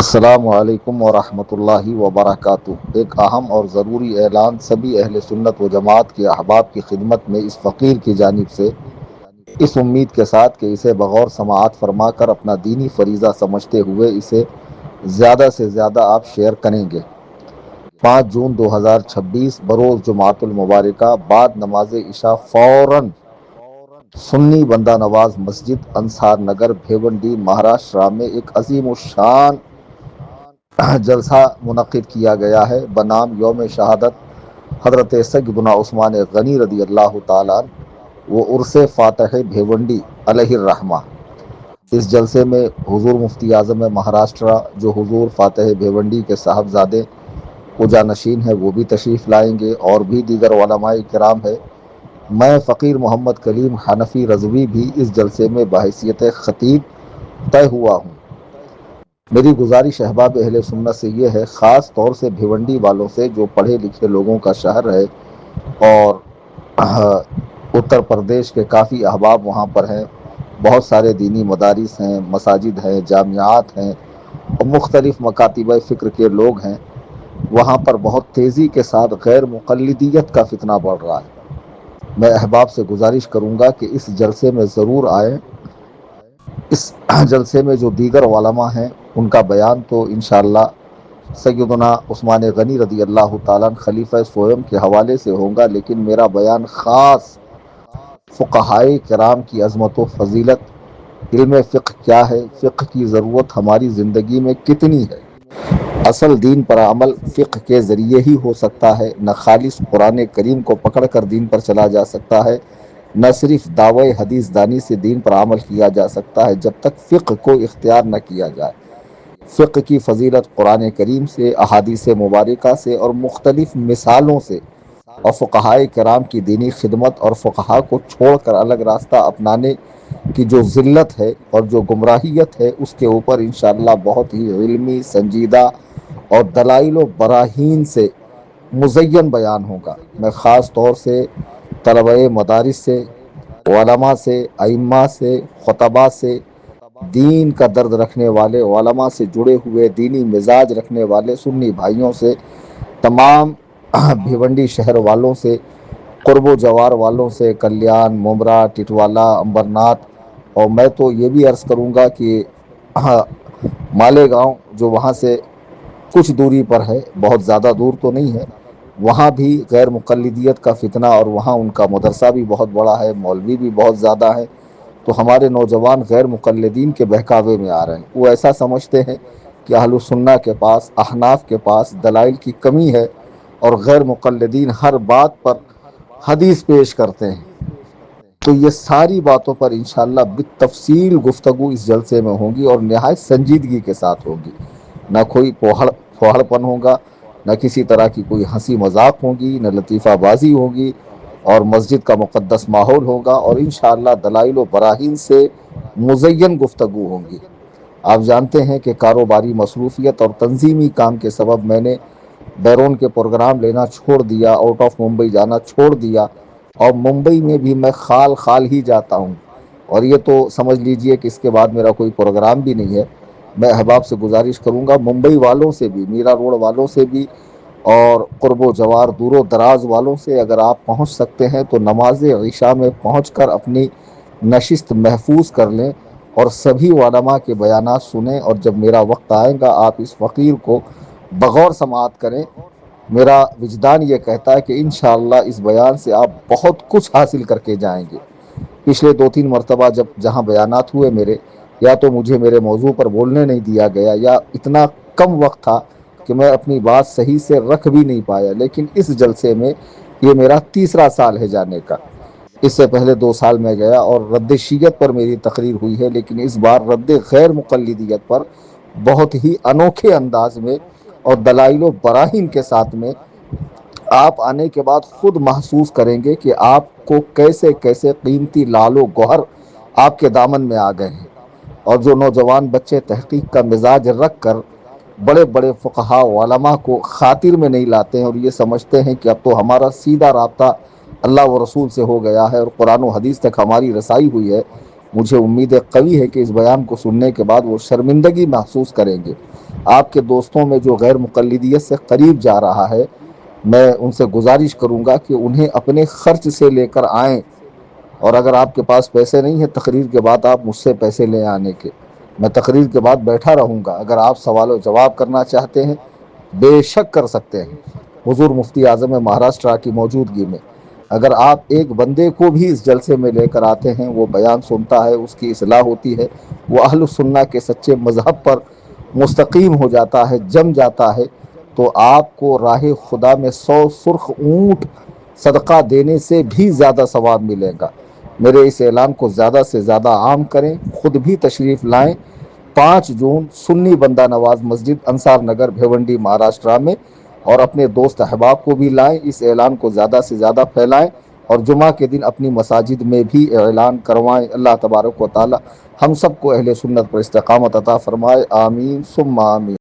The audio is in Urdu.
السلام علیکم ورحمۃ اللہ وبرکاتہ۔ ایک اہم اور ضروری اعلان سبھی اہل سنت و جماعت کے احباب کی خدمت میں اس فقیر کی جانب سے، اس امید کے ساتھ کہ اسے بغور سماعت فرما کر اپنا دینی فریضہ سمجھتے ہوئے اسے زیادہ سے زیادہ آپ شیئر کریں گے۔ 5 جون 2026 بروز جمعۃ المبارکہ بعد نماز عشاء فوراً سنی بندہ نواز مسجد انصار نگر بھیونڈی مہاراشٹرا میں ایک عظیم الشان جلسہ منعقد کیا گیا ہے بنام یوم شہادت حضرت سیدنا عثمان غنی رضی اللہ تعالیٰ وہ عرس فاتح بھیونڈی علیہ الرحمہ۔ اس جلسے میں حضور مفتی اعظم مہاراشٹرا جو حضور فاتح بھیونڈی کے صاحبزادے کو جانشین ہے وہ بھی تشریف لائیں گے، اور بھی دیگر علماء کرام ہے۔ میں فقیر محمد کلیم حنفی رضوی بھی اس جلسے میں بحیثیت خطیب طے ہوا ہوں۔ میری گزارش احباب اہل سنت سے یہ ہے، خاص طور سے بھیونڈی والوں سے جو پڑھے لکھے لوگوں کا شہر ہے اور اتر پردیش کے کافی احباب وہاں پر ہیں، بہت سارے دینی مدارس ہیں، مساجد ہیں، جامعات ہیں اور مختلف مکاتب فکر کے لوگ ہیں۔ وہاں پر بہت تیزی کے ساتھ غیر مقلدیت کا فتنہ بڑھ رہا ہے۔ میں احباب سے گزارش کروں گا کہ اس جلسے میں ضرور آئیں۔ اس جلسے میں جو دیگر علماء ہیں ان کا بیان تو انشاءاللہ سیدنا عثمان غنی رضی اللہ تعالیٰ خلیفہ سوئم کے حوالے سے ہوگا، لیکن میرا بیان خاص فقہائے کرام کی عظمت و فضیلت، علم فقہ کیا ہے، فقہ کی ضرورت ہماری زندگی میں کتنی ہے، اصل دین پر عمل فقہ کے ذریعے ہی ہو سکتا ہے، نہ خالص قرآن کریم کو پکڑ کر دین پر چلا جا سکتا ہے، نہ صرف دعوی حدیث دانی سے دین پر عمل کیا جا سکتا ہے جب تک فقہ کو اختیار نہ کیا جائے۔ فقہ کی فضیلت قرآن کریم سے، احادیث مبارکہ سے اور مختلف مثالوں سے، اور فقہائے کرام کی دینی خدمت اور فقہا کو چھوڑ کر الگ راستہ اپنانے کی جو ذلت ہے اور جو گمراہیت ہے، اس کے اوپر انشاءاللہ بہت ہی علمی، سنجیدہ اور دلائل و براہین سے مزین بیان ہوگا۔ میں خاص طور سے طلبہ مدارس سے، علماء سے، ائمہ سے، خطباء سے، دین کا درد رکھنے والے علماء سے جڑے ہوئے دینی مزاج رکھنے والے سنی بھائیوں سے، تمام بھیونڈی شہر والوں سے، قرب و جوار والوں سے، کلیان، ممرا، ٹٹوالا، امبرناتھ، اور میں تو یہ بھی عرض کروں گا کہ مالیگاؤں جو وہاں سے کچھ دوری پر ہے، بہت زیادہ دور تو نہیں ہے، وہاں بھی غیر مقلدیت کا فتنہ، اور وہاں ان کا مدرسہ بھی بہت بڑا ہے، مولوی بھی بہت زیادہ ہے، تو ہمارے نوجوان غیر مقلدین کے بہکاوے میں آ رہے ہیں۔ وہ ایسا سمجھتے ہیں کہ اہل السنہ کے پاس، احناف کے پاس دلائل کی کمی ہے، اور غیر مقلدین ہر بات پر حدیث پیش کرتے ہیں۔ تو یہ ساری باتوں پر انشاءاللہ بالتفصیل گفتگو اس جلسے میں ہوگی، اور نہایت سنجیدگی کے ساتھ ہوگی۔ نہ کوئی پوہڑ پن ہوگا، نہ کسی طرح کی کوئی ہنسی مذاق ہوگی، نہ لطیفہ بازی ہوگی، اور مسجد کا مقدس ماحول ہوگا، اور انشاءاللہ دلائل و براہین سے مزین گفتگو ہوگی۔ آپ جانتے ہیں کہ کاروباری مصروفیت اور تنظیمی کام کے سبب میں نے بیرون کے پروگرام لینا چھوڑ دیا، آؤٹ آف ممبئی جانا چھوڑ دیا، اور ممبئی میں بھی میں خال خال ہی جاتا ہوں، اور یہ تو سمجھ لیجئے کہ اس کے بعد میرا کوئی پروگرام بھی نہیں ہے۔ میں احباب سے گزارش کروں گا، ممبئی والوں سے بھی، میرا روڈ والوں سے بھی، اور قرب و جوار دور و دراز والوں سے، اگر آپ پہنچ سکتے ہیں تو نماز عشاء میں پہنچ کر اپنی نشست محفوظ کر لیں اور سبھی علماء کے بیانات سنیں، اور جب میرا وقت آئے گا آپ اس فقیر کو بغور سماعت کریں۔ میرا وجدان یہ کہتا ہے کہ انشاءاللہ اس بیان سے آپ بہت کچھ حاصل کر کے جائیں گے۔ پچھلے 2-3 مرتبہ جہاں بیانات ہوئے میرے، یا تو مجھے میرے موضوع پر بولنے نہیں دیا گیا، یا اتنا کم وقت تھا کہ میں اپنی بات صحیح سے رکھ بھی نہیں پایا، لیکن اس جلسے میں یہ میرا تیسرا سال ہے جانے کا۔ اس سے پہلے 2 سال میں گیا اور رد شیعت پر میری تقریر ہوئی ہے، لیکن اس بار رد غیر مقلدیت پر بہت ہی انوکھے انداز میں اور دلائل و براہین کے ساتھ میں آپ آنے کے بعد خود محسوس کریں گے کہ آپ کو کیسے کیسے قیمتی لال و گوہر آپ کے دامن میں آ گئے ہیں۔ اور جو نوجوان بچے تحقیق کا مزاج رکھ کر بڑے بڑے فقہا و علماء کو خاطر میں نہیں لاتے ہیں، اور یہ سمجھتے ہیں کہ اب تو ہمارا سیدھا رابطہ اللہ و رسول سے ہو گیا ہے اور قرآن و حدیث تک ہماری رسائی ہوئی ہے، مجھے امید قوی ہے کہ اس بیان کو سننے کے بعد وہ شرمندگی محسوس کریں گے۔ آپ کے دوستوں میں جو غیر مقلدیت سے قریب جا رہا ہے، میں ان سے گزارش کروں گا کہ انہیں اپنے خرچ سے لے کر آئیں، اور اگر آپ کے پاس پیسے نہیں ہیں تقریر کے بعد آپ مجھ سے پیسے لے آنے کے، میں تقریر کے بعد بیٹھا رہوں گا۔ اگر آپ سوال و جواب کرنا چاہتے ہیں بے شک کر سکتے ہیں، حضور مفتی اعظم مہاراشٹرا کی موجودگی میں۔ اگر آپ ایک بندے کو بھی اس جلسے میں لے کر آتے ہیں، وہ بیان سنتا ہے، اس کی اصلاح ہوتی ہے، وہ اہل السنہ کے سچے مذہب پر مستقیم ہو جاتا ہے، جم جاتا ہے، تو آپ کو راہ خدا میں 100 سرخ اونٹ صدقہ دینے سے بھی زیادہ ثواب ملے گا۔ میرے اس اعلان کو زیادہ سے زیادہ عام کریں، خود بھی تشریف لائیں۔ 5 جون سنی بندہ نواز مسجد، انصار نگر، بھیونڈی، مہاراشٹرا میں، اور اپنے دوست احباب کو بھی لائیں۔ اس اعلان کو زیادہ سے زیادہ پھیلائیں اور جمعہ کے دن اپنی مساجد میں بھی اعلان کروائیں۔ اللہ تبارک و تعالی ہم سب کو اہل سنت پر استقامت عطا فرمائے، آمین ثم آمین۔